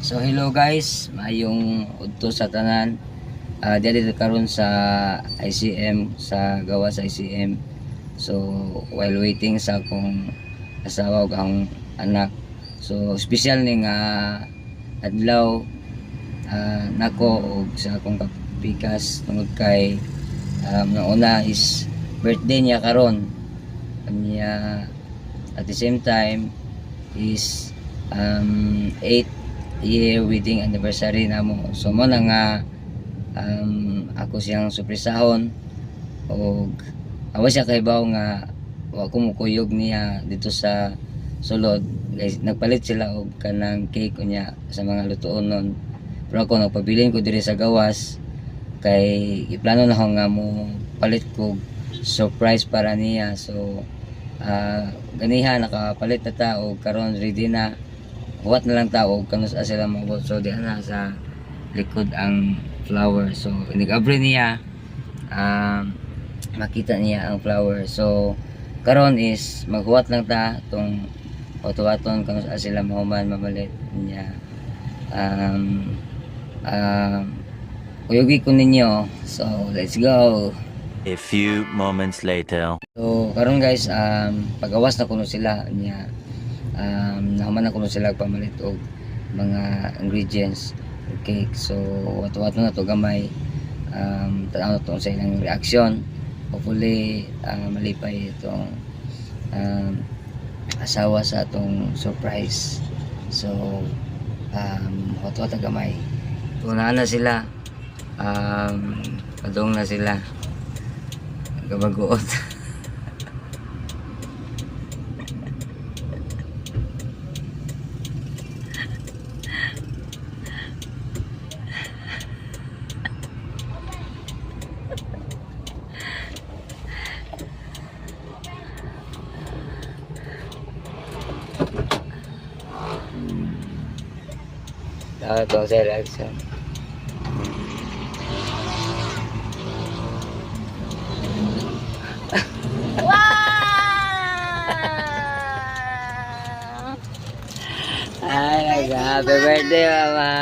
So hello guys, mayong udto sa tanan. Dito karon sa ICM, sa gawa sa ICM. So while waiting sa akong asawa ug ang anak. So special ning adlaw nako ug sa akong kapikas tungod kay una is birthday niya karon. Kanya at the same time is 8-year wedding anniversary namo. So mo na nga ako siyang surpresahon og awa siya kay baw nga wa ko mukuyog niya dito sa sulod. Guys, nagpalit sila og kanang cake niya sa mga lutuon nun. Pero ako nagpabilin ko diri sa gawas kay iplano na ako nga mo palit ko surprise para niya. So ganiha nakapalit na ta og karon ready na huwat na lang ta og kanus sila mabot. So di na sa likod ang flower. So inigabri niya makita niya ang flower. So karon is maghuwat lang ta tong oto-aton kanus sila mahuman mamalit niya. Uyugi ko ninyo. So let's go. A few moments later. So karon guys, pagawas na kuno sila niya. Nahuman na kuno sila pamalit og mga ingredients og cake. So wato-wato na to gamay. Tanaw na to sa ilang reaction. Hopefully malipay itong asawa sa atong surprise. So wato-wato gamay. Tunaan na sila. Padong na sila. Gabagoot. Ito sa reaction. Ay, happy birthday, mama.